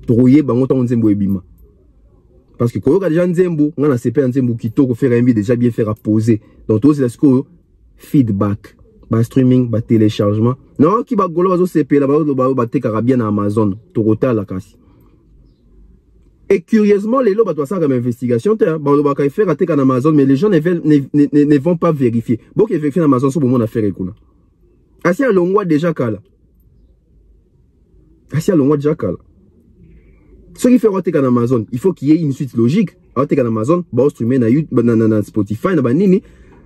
Troyer bango ton nzembo ebima. Parce que quand déjà nzembo, on a CP nzembo qui to faire un déjà bien faire à poser. Donc tout c'est ce que feedback, ba streaming, ba téléchargement. Non qui ba golo zo CP là ba te carabien na Amazon, Torota la kasi. Et curieusement, les lots, ça comme investigation, faire attaquer en Amazon, mais les gens ne vont pas vérifier. Bon, qu'ils vérifient en Amazon, c'est pour mon affaire. Assis à l'ongwa déjà kala. Assis à l'ongwa déjà kala. Ce qui fait attaquer en Amazon, il faut qu'il y ait une suite logique. Attaquer en Amazon, bon, streamer na YouTube, na Spotify, na nini,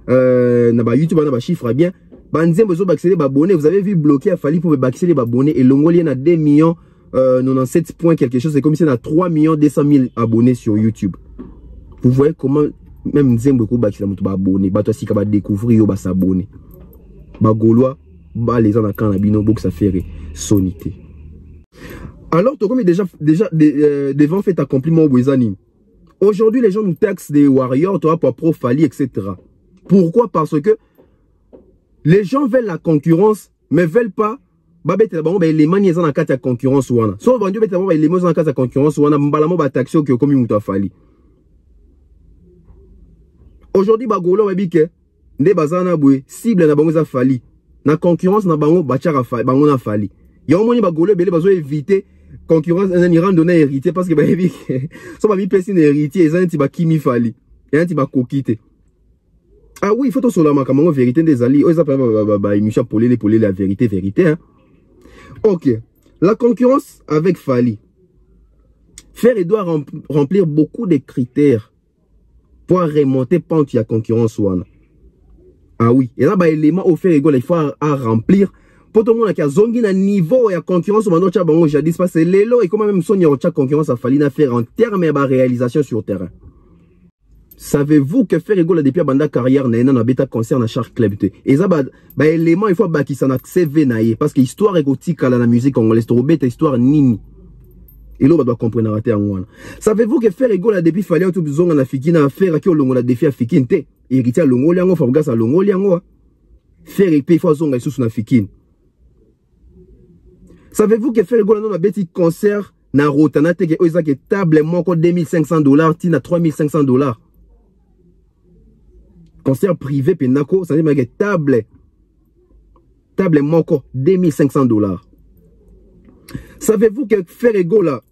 na YouTube, na chiffre bien. Banzem besoin d'accéder à abonnés. Vous avez vu bloquer à Fali pour accéder à abonnés et l'ongwa il y a 2 millions. 97 points quelque chose, c'est comme si on a 3 200 000 abonnés sur YouTube. Vous voyez comment même Nzembo ko ba abonné, ba to si ka ba découvrir yo ba s'abonner. Ba Gaulois ba les gens na kan na bino bok ça fait sonité. Alors to comme déjà devant fait accomplissement au Wezani. Aujourd'hui les gens nous taxent des warriors, toi pour Profali etc. Pourquoi? Parce que les gens veulent la concurrence mais veulent pas babete la bango les manies en carte à concurrence wana so bandio bete les mots en carte à concurrence wana mbalamo ba taxi que comme muta fali. Aujourd'hui ba Gaulois babike nde bazana bwe cible na bango za fali na concurrence na bango bachara fali bango na fali ya omoni ba Gaulois bele bazo éviter concurrence en Iran donner héritier parce que ba babike so ba bi personne héritier ezan ti ba kimi fali et ti ba kokite. Ah oui, il faut tout sur la macamango vérité des alliés. Oh, ça peut ba émission pour la vérité hein. Ok, la concurrence avec Fali. Faire doit remplir beaucoup de critères pour remonter pente la concurrence. Ah oui, et là, bah, élément offert égal, il faut à remplir. Pour tout le monde qui a zongi na niveau et à concurrence, jadis parce que les lots et comment même son concurrence à Fali na faire en termes de réalisation sur terrain. Savez-vous que faire égal depuis banda carrière na bêta concert na Shark Club et ça bah élément il faut baki ça na CV naie parce que histoire égotique à la musique congolaise trop bête histoire nini et là doit comprendre rater en wana. Savez-vous que faire égal depuis fallait tout besoin na fiki na faire que longo la défi à fiki nté héritier longo liango fa gasa longo liango faire épée, il faut zonga sous na fikine. Savez-vous que faire égola non a petit concert na rotana teke oisa que table moko $2500 tina $3500. Concert privé penako, ça veut dire que table moko $2500. Savez-vous que faire égola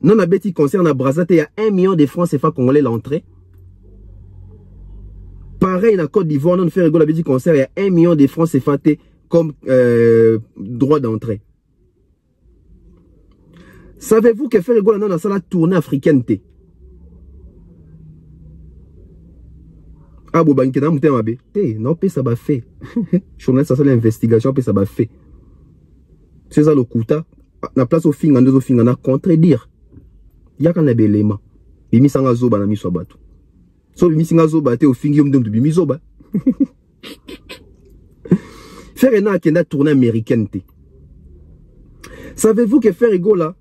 non a petit concert na Brazzaville, il y a 1 million de francs CFA congolais l'entrée. Pareil, na Côte d'Ivoire, non faire égola petit concert, il y a 1 million de francs CFA comme droit d'entrée. Savez-vous que faire égola non a la tournée africaine te? Ah, bon, banque dans mon abe. Non, ça va fait. Journaliste, ça c'est l'investigation, ça va fait. C'est ça le kuta. Na place au finga, deux au finga, na contredire. Yaka na belema. Bimi sanga zoba na miso batu. So bimi sanga zoba te au fingi yom dem bimi zoba. Faire na kenda tournée américaine te. Savez-vous que faire égola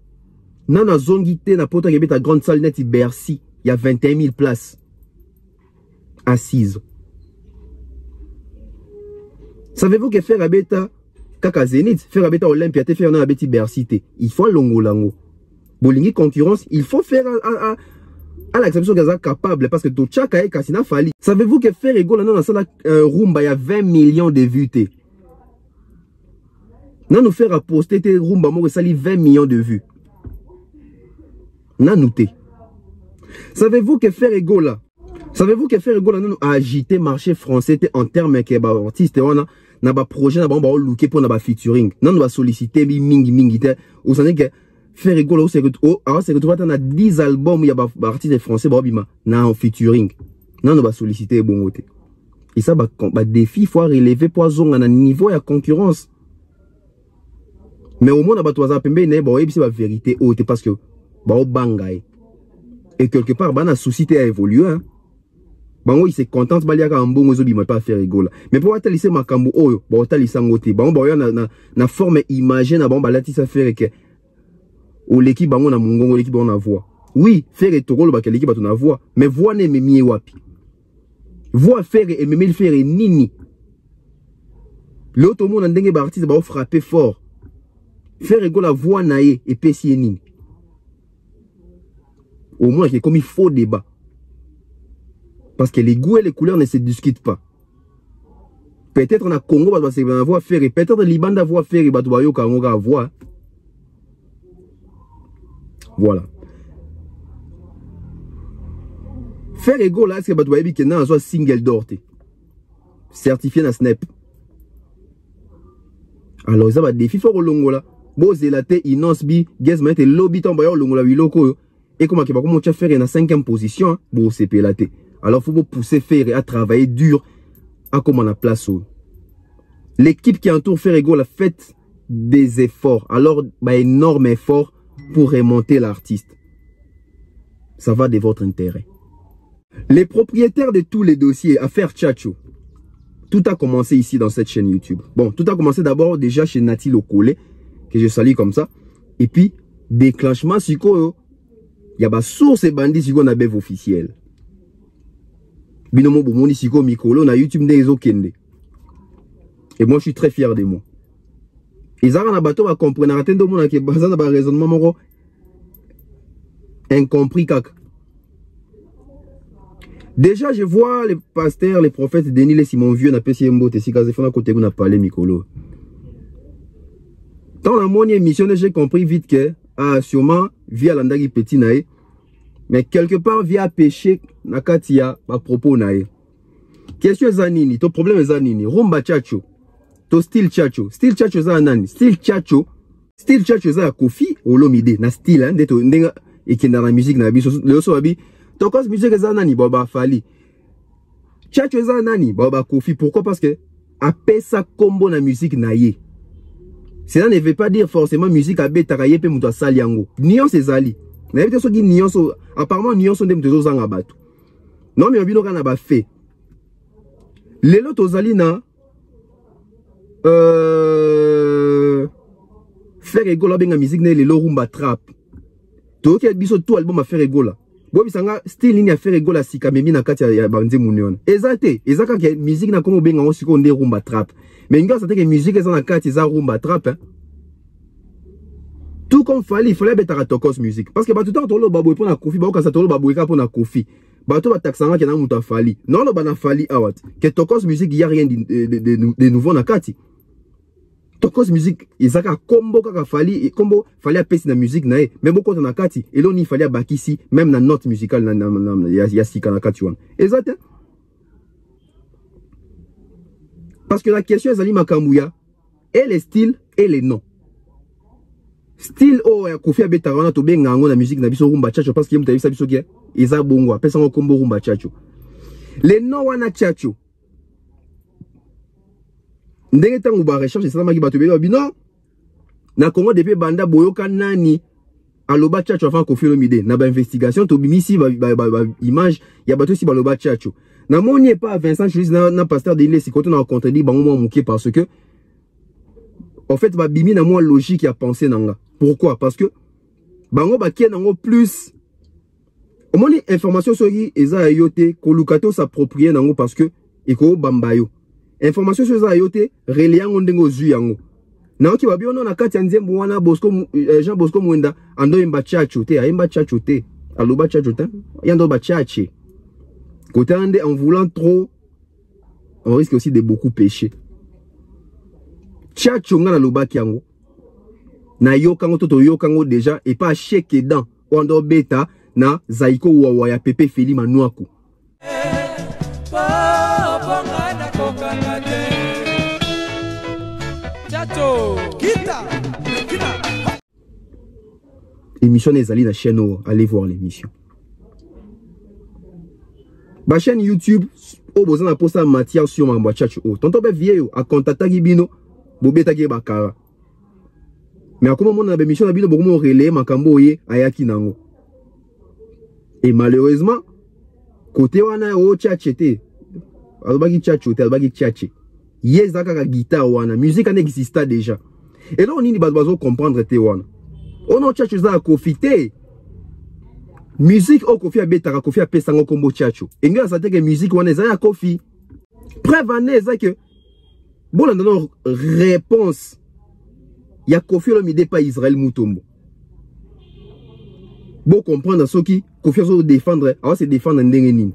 nana zongité na poto kebeta grande salle net Bercy, il y a 21 000 places assises. Savez-vous que faire abeta kaka Zénith, faire abeta Olympia te faire na abeti Bercy te, il faut longo lango. Bolingi concurrence, il faut faire à l'exception gaza capable parce que to chaka e kasina fali. Savez-vous que faire égola nana sala rumba il y a 20 millions de vues te. Nan nous faire poster te rumba mo sali 20 millions de vues. Nanouté. Savez-vous que faire égola? Savez-vous que faire égola nous a agité marché français en termes que ba artiste wana na ba projet na ba looké pour na ba featuring. Nan nous a sollicité bi mingi te. Vous savez que faire égola c'est que tu vois na 10 albums il y a ba artiste français ba bima na en featuring. Nan nous va solliciter bon côté. Et ça ba défi faut relever pour zonga na niveau ya concurrence. Mais au moins na ba toza pembe ne ba yebisi ba vérité haute parce que ba bangay. Et quelque part ba na société a évolué hein. Bango il se contente baliaka mbongo zo bima pas faire égola. Mais pour atalise makambo oyo ba otalisa ngote. Bango ba na forme imagée na bango balati ça faire que ou l'équipe bango na mungongo l'équipe on a voix. Oui, faire et tokolo ba l'équipe ba na voix, mais voix ne memi wapi. Voix faire et memi faire nini. L'autre monde ndenge ba artiste ba frapper fort. Faire égola voix naé et pesi nini. Au moins il y a comme il faut débat. Parce que les goûts et les couleurs ne se discutent pas. Peut-être on a Congo va se voir faire et peut-être Liban va voir faire et va voir. Voilà. Faire ego là est-ce que va que na soit single d'orte. Certifié na Snap. Alors ça va défi fort au longo là. Bo zelate inons bi guess mette lobby ton bayo longo la biloko et comment que va comment tu faire na 5e position bo c'est pelaté. Alors, il faut pousser faire à travailler dur à comment la place. L'équipe qui entoure Ferrego a fait des efforts. Alors, énorme effort pour remonter l'artiste. Ça va de votre intérêt. Les propriétaires de tous les dossiers, affaire Tchatcho. Tout a commencé ici dans cette chaîne YouTube. Bon, tout a commencé d'abord déjà chez Nati Lokole, que je salue comme ça. Et puis, déclenchement, il y a des sources et bandits sur la bête officielle. Binomo Boumoni Siko Mikolo na YouTube Ndezo Kende. Et moi je suis très fier de moi. Et ça na bateau va comprendre atteindre mon que bazana ba raisonnement moko incompris kaka. Déjà je vois les pasteurs, les prophètes Denis les Simon Vieux na pesi mbote si kaze fona côté na parler Mikolo. Dans la mon émission j'ai compris vite que sûrement via l'andagi petit nae. Mais quelque part, via péché, nakatia, à propos nae. Question zanini, ton problème est zanini. Rumba Tchatcho. To style Tchatcho. Style Tchatcho za nani. Style Tchatcho za Kofi, ou l'omide. Na style, hein, d'eto, ndenga, et qui dans la musique, na bi, le so abi. Ton cause musique za nani, baba fali. Tchatcho za nani, baba Kofi. Pourquoi? Parce que, après ça, combo na musique naye. Cela ne veut pas dire forcément musique abe taraye pe muto saliango. Nion c'est zali. Mais apparemment, nous sommes des gens qui battu. Non, mais on a fait. Les lots Tozalina faire égola bien la musique, les lots rumba trap. Tout qui a biso tout album à faire égola. bobi sanga style nini affaire egola sika memi na kati ya banze muniona ezate ezaka ke musique na komo benga osiko nde rumba trap mais nga sante ke musique eza na kati za rumba trap hein? Tout comme il fallait betara tokos musique parce que ba tout temps tolo baboy pour na kofi ba ka sa tolo baboy ka pour na kofi ba to ba taxanga ke na muta fali non lo ba na fali awat que tokos musique y a rien de nouveau na kati tokos musique ezaka combo kaka fali combo fali a pesi na musique na e même beaucoup na kati et là il fallait bakisi même na note musicale na ya sika na kati wana exact parce que la question ezali makambuya et les styles et les noms style oh ya Kofi abeta wana to benga ngo na musique na biso rumba chacho parce que yemu tabisa biso kia eza bongo pesa ngo kombo rumba chacho les noms wana chacho ndenge tangu ba recherche ça maki bato belo bino na Congo depuis banda boyoka nani aloba chacho avant Kofi Olomide na ba investigation to bimisi ba image ya bato si baloba chacho na moni pas Vincent Chouis na pasteur de l'Ile sikoto na contredit bango mo muke parce que en fait ba bimi na moi logique ya penser nanga. Pourquoi? Parce que bango ba kie nango plus au moins information sur qui eza ayote kolukato s'approprier nango parce que eko bambayo information sur eza ayote reliango ndengo zu yango na ki babio no na kati ya nzembo wana Bosco Jean Bosco Mwenda ando imba chacho te aimba chacho te aloba chacho te yando ba chache côté ande en voulant trop on risque aussi de beaucoup pécher chacho nga na lobaki yango na yokango toto yokango déjà et pas cheke dan ondo beta na zaiko wawa ya pepe feli manuaku émission ezali na chaîne allez voir l'émission ba chaîne YouTube o besoin na posta matière sur mambo chacho o tonto be vieyo a contactaki bino bobeta ki bakara mais à comment on a émission na bino beaucoup relais makambo ye ayaki nango et malheureusement côté wana o tchatchete albaki tchatchote albaki tchatché yezaka ka guitare wana musique en exista déjà et là on ni bazo comprendre te wana on tchatcho za kofite musique au Kofi abeta Kofi apesango kombo tchatcho et nga ça que musique wana za Kofi preuve ane ça que bon on donne réponse il y a Kofi Olomide pas Israël Mutombo. Bon comprendre ce qui Kofi Olomide défendre, alors c'est défendre ndengeni.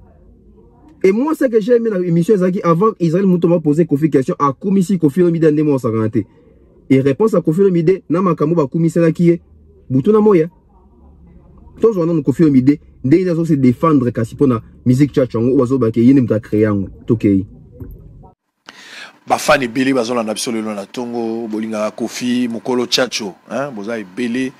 Et moi ce que j'ai aimé dans l'émission Zaki avant Israël Mutombo poser Kofi question à komisi Kofi Olomide ndemo sa garantie. Et réponse à Kofi Olomide na makambo ba komisi la qui est butuna moya. Tous on a Kofi Olomide ndenge zo se défendre kasi pona musique tchatchongo ozo ba ke yene mta créango tokei. Bafani Bélé bazola na biso lelo na tongo bolinga Kofi Mokolo Chacho hein boza Bélé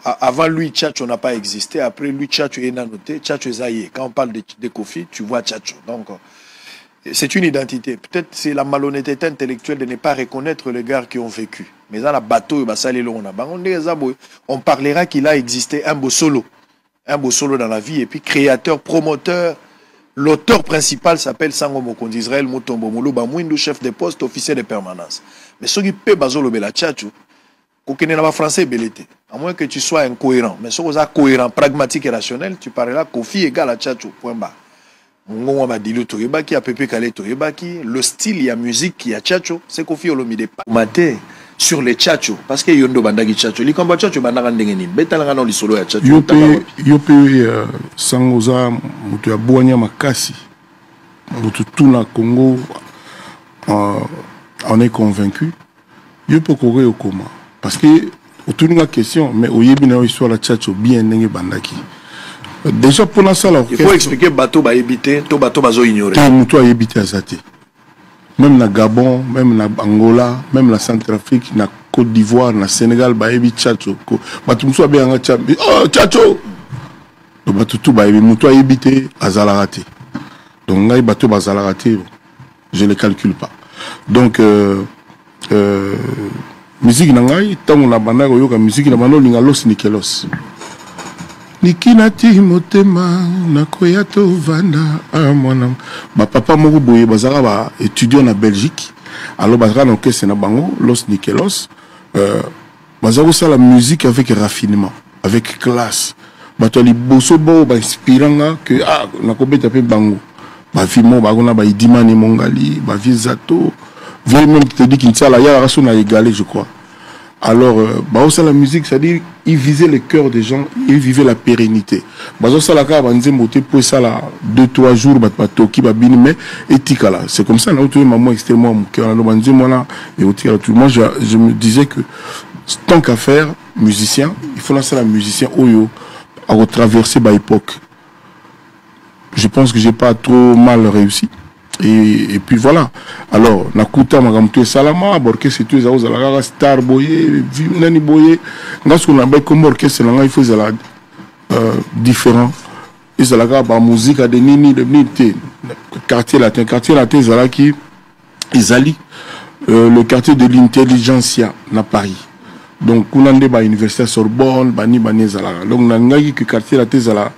avant lui Chacho n'a pas existé après lui Chacho est noté Chacho Zaye quand on parle de Kofi tu vois Chacho donc c'est une identité peut-être c'est la malhonnêteté intellectuelle de ne pas reconnaître les gars qui ont vécu mais dans la bateau on parlera qu'il a existé un beau solo dans la vie et puis créateur promoteur. L'auteur principal s'appelle Sango Mokonzi Israël Mutombo Moulouba Mouindou, chef de poste, officier de permanence. Mais ce qui peut bazolo bela tchatchou, kokene na ba français belete. À moins que tu sois incohérent. Mais si tu es cohérent, pragmatique et rationnel, tu parleras Kofi égale à tchatchou. Point bas. Mungo ma dilu toyebaki, a pepe kale toyebaki. Le style, il y a musique, il y a tchatchou. C'est Kofi Olomide. Maté sur les tchatchou. Parce que yondo bandagi tchatchou. Li kamba tchatchou bandanga ndengenin. Betalanga non li solo ya tchatchou. Yope sangoza mutu ya boanya makasi. Mutu tout na Congo on est convaincu. Yope kore okoma. Parce que autour d'une question mais oyebi na histoire la tchatchou bien ndenge bandaki. Déjà pour la salle il faut expliquer bateau ba éviter to bateau bazo ignorer. Tout mutu a éviter azati. Même na Gabon, même na Angola, même na Centrafrique, na Côte d'Ivoire, na Sénégal, baebi tchatcho. Batumso be anga tchatcho. Oh tchatcho. Donc batutu baebi muto ebité azalarate. Donc ngai bato bazalarate, je ne calcule pas. Donc musique na ngai tango na banda ko yoka musique na bando linga los nikelos. Nikina timotema nakoya to vanda mwana ba papa moko boye bazaka ba étudiant na Belgique alors bazaka na orchestre na bango Los Nikelos bazaka ça la musique avec raffinement avec classe bato ali boso bo ba inspiranga que na kobeta pe bango ba filmo ba gona ba idimani mongali ba vizato vient même te dit qu'il tient la ya raso na égalé je crois. Alors bah aussi la musique, c'est-à-dire il visait le cœur des gens, il vivait la pérennité. Bah ça la ka banze moté pour ça là 2-3 jours ba toki ba bini mais éthique là. C'est comme ça là où tu maman extrêmement mon cœur là banze moi là et éthique là tout. Moi je me disais que tant qu'à faire musicien, il faut lancer la musicien oyo à retraverser ba époque. Je pense que j'ai pas trop mal réussi. Et puis voilà. Alors, nakuta magamtu salama, orchestre tout ça, la star boye, nani boye. Parce qu'on a bien comme orchestre là, il faut ça différent. Et ça la ba musique à des nini de nité. Quartier latin, ça là qui Isali, le quartier de l'intelligentsia à Paris. Donc, on a des université Sorbonne, bani zala. Donc, on a ngaki que quartier latin zala.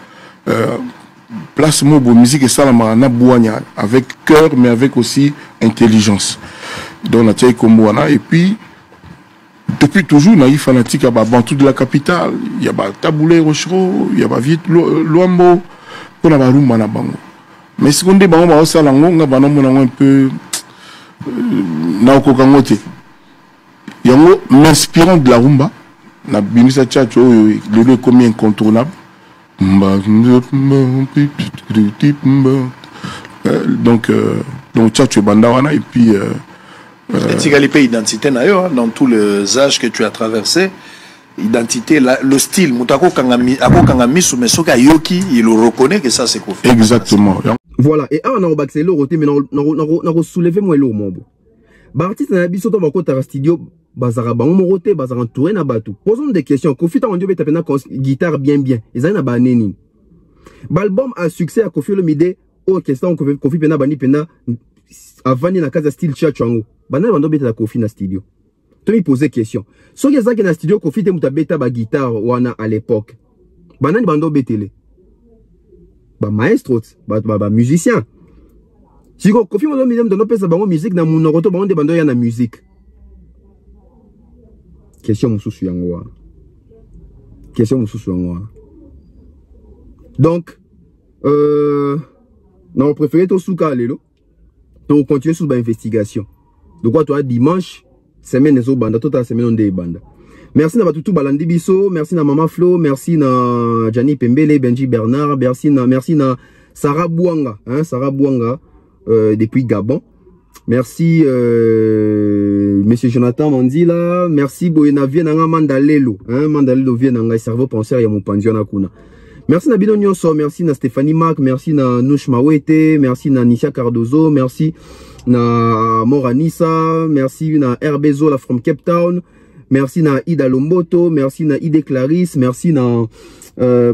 Place Mobo musique et ça na boanya avec cœur mais avec aussi intelligence. Donc la taille comme et puis depuis toujours on a eu fanatique à Bantou de la capitale, il y a Taboulé Rochereau, il y a vite Luambo pour la rumba na bango. Mais ce qu'on dit bango ba ça lango nga banomona un peu na okokangote. Yango m'inspirant de la rumba na binisa tchatcho le comme incontournable. Donc Tchatcho Bandawana et puis Tigalipé identité dans tous les âges que tu as traversé, identité le style Moutako Kangami Soumesoka Yoki il le reconnaît que ça c'est Kofi. Exactement. Voilà et on a rebaxé le roté mais on a soulevé moi le mombo. Bartiste na biso to bakota studio bazara bango morote bazara entouré na batu. Posons des questions. Kofi ta ondio beta pena guitare bien. Ezali na ba neni. L'album a succès à Kofi Olomide orchestre Kofi pena bani pena avani na casa style chachango. Bana bando beta Kofi na studio. To mi poser question. So yezaki na studio Kofi te muta beta ba guitare wana à l'époque. Banani bando betele. Ba maestro, ba musicien. Si Kofi Olomide mdono pesa bango musique na munoroto bango de bando ya na musique. Question mususu yango. Donc non préféré to souka lelo. To continuer sous ba investigation. Donc quoi toi dimanche semaine ezo banda tota semaine on de banda. Merci na batutu balandi biso, merci na Mama Flo, merci na Jani Pembele, Benji Bernard, merci na Sarah Bouanga, Sarah Bouanga depuis Gabon. Merci Monsieur Jonathan Mandila, merci Boyena Vienanga Mandalelo, Mandalelo Vienanga cerveau penseur ya mopanzio na kuna. Merci na Bino Nyonso, merci na Stéphanie Mac, merci na Nouch Mawete, merci na Nisha Cardozo, merci na Moranissa, merci na Herbezo la from Cape Town, merci na Ida Lomboto, merci na Ide Clarisse, merci na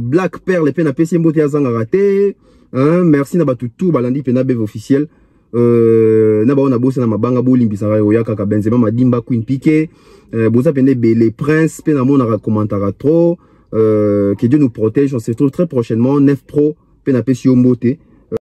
Black Pearl pe na PC Mbote azanga raté, merci na batutu balandi pe na bev officiel. Na ba on a bossé na mabanga bolimbisa oyaka ka Benzema Madimba Queen Piqué, boza pende les princes pe na mona commentara trop. Que Dieu nous protège, on se retrouve très prochainement 9 Pro pe na PC Mbote.